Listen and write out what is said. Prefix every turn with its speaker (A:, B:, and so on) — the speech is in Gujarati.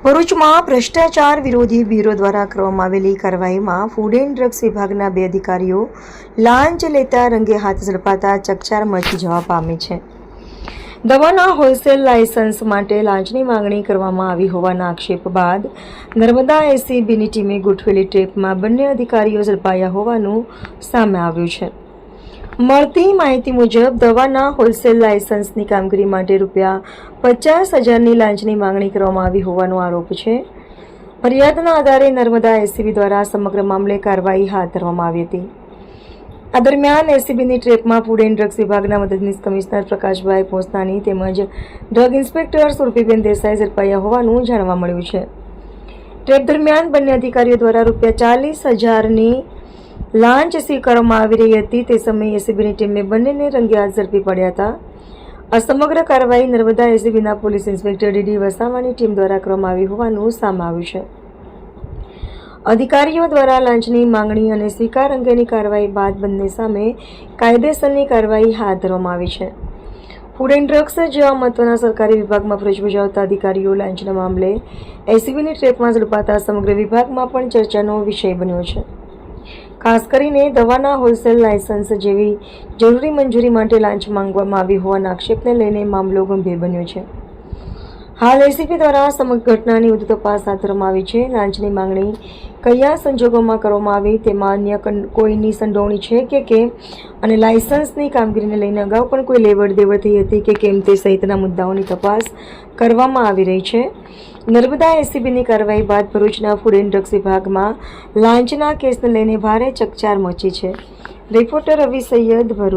A: ભરૂચમાં ભ્રષ્ટાચાર વિરોધી બ્યુરો દ્વારા કરવામાં આવેલી કાર્યવાહીમાં ફૂડ એન્ડ ડ્રગ્સ વિભાગના 2 અધિકારીઓ લાંચ લેતા રંગે હાથ ઝડપાતા ચકચાર મચી જવા પામી છે. દવાના હોલસેલ લાયસન્સ માટે લાંચની માંગણી કરવામાં આવી હોવાના આક્ષેપ બાદ નર્મદા એસીબીની ટીમે ગોઠવેલી ટ્રેપમાં બંને અધિકારીઓ ઝડપાયા હોવાનું સામે આવ્યું છે. મળતી માહિતી મુજબ દવાના હોલસેલ લાયસન્સની કામગીરી માટે ₹50,000ની લાંચની માંગણી કરવામાં આવી હોવાનો આરોપ છે. ફરિયાદના આધારે નર્મદા એસીબી દ્વારા સમગ્ર મામલે કાર્યવાહી હાથ ધરવામાં આવી હતી. આ દરમિયાન એસીબીની ટ્રેપમાં ફૂડ એન્ડ ડ્રગ્સ વિભાગના મદદનીશ કમિશનર પ્રકાશભાઈ પોસ્તાની તેમજ ડ્રગ ઇન્સ્પેક્ટર સુરભીબેન દેસાઈ ઝડપાયા હોવાનું જાણવા મળ્યું છે. ટ્રેપ દરમિયાન બંને અધિકારીઓ દ્વારા ₹40,000ની લાંચ સ્વીકારવામાં આવી રહી હતી. તે સમયે એસીબીની ટીમે બંનેને રંગે હાથ ઝડપી પડ્યા હતા. આ સમગ્ર કાર્યવાહી નર્મદા એસીબીના પોલીસ ઇન્સ્પેક્ટર ડીડી વસાવાની ટીમ દ્વારા કરવામાં આવી હોવાનું સામે આવ્યું છે. અધિકારીઓ દ્વારા લાંચની માંગણી અને સ્વીકાર અંગેની કાર્યવાહી બાદ બંને સામે કાયદેસરની કાર્યવાહી હાથ ધરવામાં આવી છે. ફૂડ એન્ડ ડ્રગ્સ જેવા મહત્વના સરકારી વિભાગમાં ફરજ બજાવતા અધિકારીઓ લાંચના મામલે એસીબીની ટ્રેપમાં ઝડપાતા સમગ્ર વિભાગમાં પણ ચર્ચાનો વિષય બન્યો છે. ખાસ કરીને દવાના હોલસેલ લાયસન્સ જેવી જરૂરી મંજૂરી માટે લાંચ માંગવામાં આવી હોવાના આક્ષેપને લઈને મામલો ગંભીર બન્યો છે. હાલ એસીબી દ્વારા સમગ્ર ઘટનાની વધુ તપાસ હાથ ધરવામાં આવી છે. લાંચની માંગણી કયા સંજોગોમાં કરવામાં આવી, તેમાં અન્ય કોઈની સંડોવણી છે કે કેમ અને લાયસન્સની કામગીરીને લઈને અગાઉ પણ કોઈ લેવડ દેવડ થઈ હતી કે કેમ તે સહિતના મુદ્દાઓની તપાસ કરવામાં આવી રહી છે. નર્મદા એસીબીની કાર્યવાહી બાદ ભરૂચના ફૂડ એન્ડ ડ્રગ્સ વિભાગમાં લાંચના કેસને લઈને ભારે ચકચાર મચી છે. રિપોર્ટર રવિ સૈયદ, ભરૂચ.